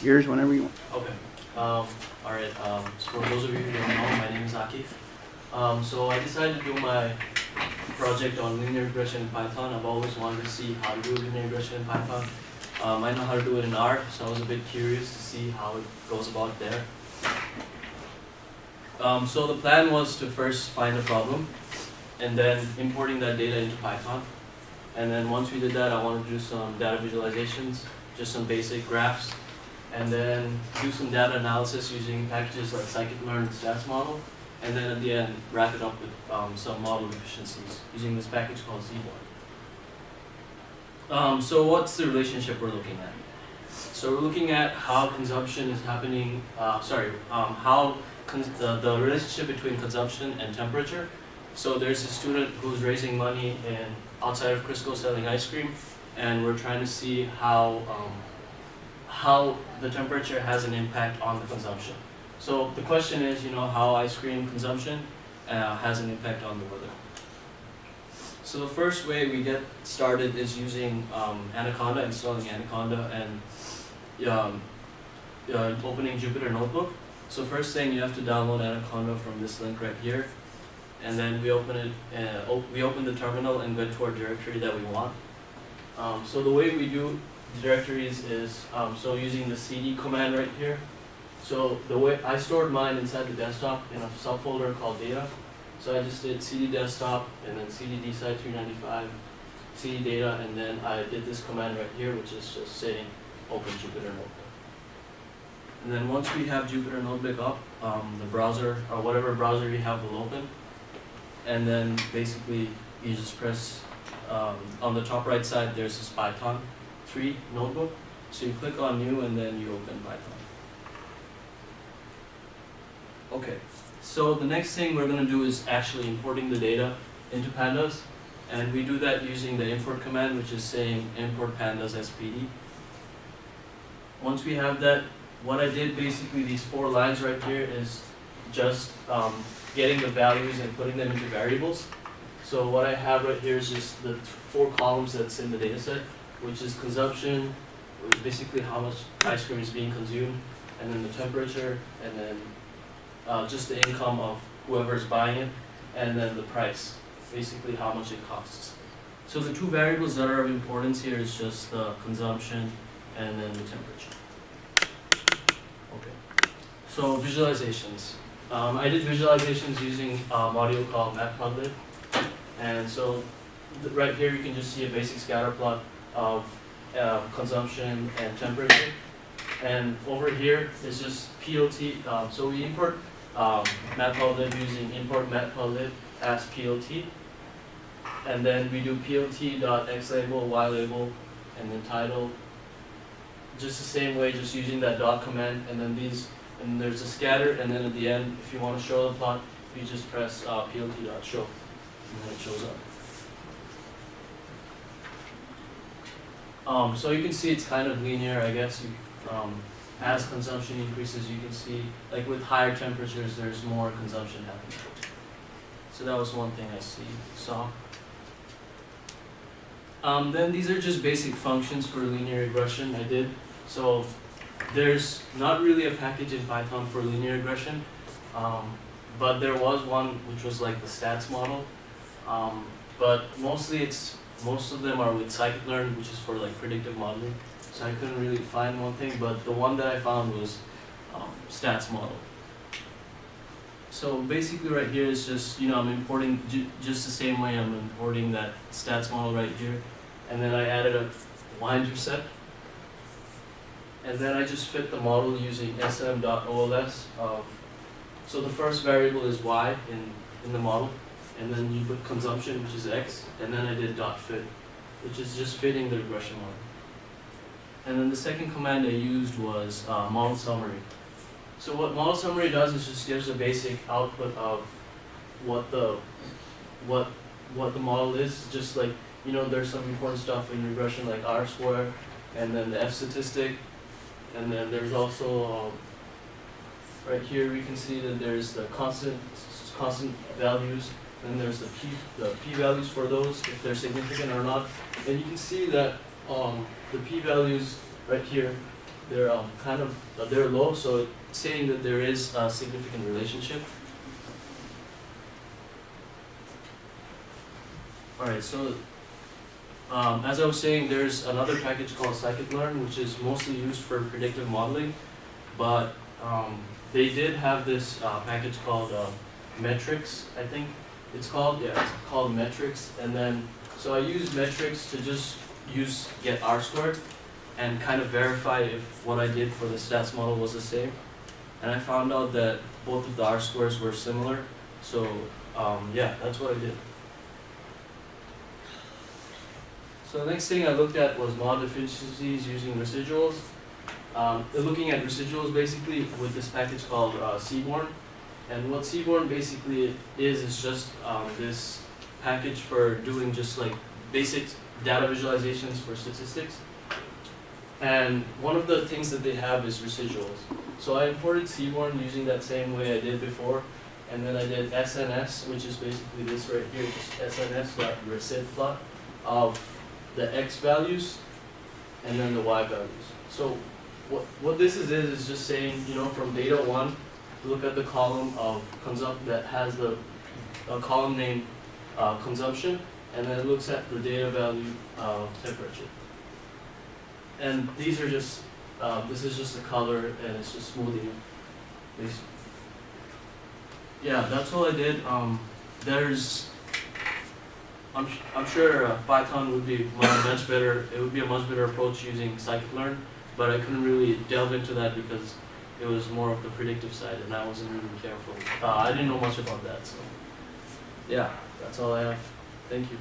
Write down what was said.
yours whenever you want. Okay. Alright, so for those of you who don't know, my name is Akif. So I decided to do my project on linear regression in Python. I've always wanted to see how to do linear regression in Python. I know how to do it in R, so I was a bit curious to see how it goes about there. So the plan was to first find a problem, and then importing that data into Python. And then once we did that, I wanted to do some data visualizations, just some basic graphs, and then do some data analysis using packages like scikit-learn and stats model, and then at the end, wrap it up with some model efficiencies using this package called zboard. So what's the relationship we're looking at? So we're looking at how consumption is happening, how the relationship between consumption and temperature. So there's a student who's raising money outside of Crisco selling ice cream, and we're trying to see how the temperature has an impact on the consumption. So the question is, how ice cream consumption has an impact on the weather. So the first way we get started is using Anaconda, installing Anaconda, and opening Jupyter Notebook. So first thing, you have to download Anaconda from this link right here, and then we open it. We open the terminal and go to our directory that we want. So the way we do directories is so using the cd command right here. So the way I stored mine inside the desktop in a subfolder called data. So I just did cd desktop and then cd DSCI 395, cd data, and then I did this command right here, which is just saying open Jupyter Notebook. And then once we have Jupyter Notebook up, the browser or whatever browser you have will open. And then basically you just press on the top right side, there's this Python 3 notebook. So you click on new and then you open Python. Okay, so the next thing we're going to do is actually importing the data into pandas. And we do that using the import command, which is saying import pandas SPD. Once we have that, what I did basically, these 4 lines right here is just getting the values and putting them into variables. So what I have right here is just the 4 columns that's in the data set, which is consumption, which is basically how much ice cream is being consumed, and then the temperature, and then just the income of whoever is buying it, and then the price, basically how much it costs. So the 2 variables that are of importance here is just the consumption and then the temperature. Okay. So visualizations. I did visualizations using a module called Matplotlib. And so right here you can just see a basic scatter plot of consumption and temperature. And over here is just PLT. So we import Matplotlib using import Matplotlib as PLT. And then we do PLT.xlabel, ylabel, and then title. Just the same way, just using that dot command, and then and there's a scatter, and then at the end, if you want to show the plot, you just press plt.show, and then it shows up. So you can see it's kind of linear, I guess. As consumption increases, you can see, like with higher temperatures, there's more consumption happening. So that was one thing I saw. Then these are just basic functions for linear regression I did. So there's not really a package in Python for linear regression, but there was one which was like the stats model. But most of them are with scikit-learn, which is for like predictive modeling. So I couldn't really find one thing, but the one that I found was stats model. So basically right here is just, I'm importing just the same way I'm importing that stats model right here. And then I added a y-intercept. And then I just fit the model using sm.ols. So the first variable is y in the model. And then you put consumption, which is x. And then I did .fit, which is just fitting the regression model. And then the second command I used was model summary. So what model summary does is just gives a basic output of what the model is. Just like, there's some important stuff in regression like R-square, and then the F-statistic, and then there's also right here we can see that there's the constant values, and there's the p-values for those if they're significant or not. And you can see that the p-values right here they're they're low, so it's saying that there is a significant relationship. Alright, so as I was saying, there's another package called scikit-learn, which is mostly used for predictive modeling, but they did have this package called metrics, I think it's called. Yeah, it's called metrics. And then, so I used metrics to just get R squared and kind of verify if what I did for the stats model was the same. And I found out that both of the R squares were similar. So yeah, that's what I did. So the next thing I looked at was model efficiencies using residuals. Looking at residuals basically with this package called Seaborn. And what Seaborn basically is just this package for doing just like basic data visualizations for statistics. And one of the things that they have is residuals. So I imported Seaborn using that same way I did before. And then I did SNS, which is basically this right here, just SNS.resid plot of the X values and then the Y values. So what this is just saying, you know, from data 1, look at the column of that has the column name consumption, and then it looks at the data value of temperature. And these are just, this is just the color, and it's just smoothing it. Yeah, that's all I did. I'm sure Python would be much better. It would be a much better approach using scikit-learn, but I couldn't really delve into that because it was more of the predictive side, and I wasn't really careful. I didn't know much about that, so yeah, that's all I have. Thank you.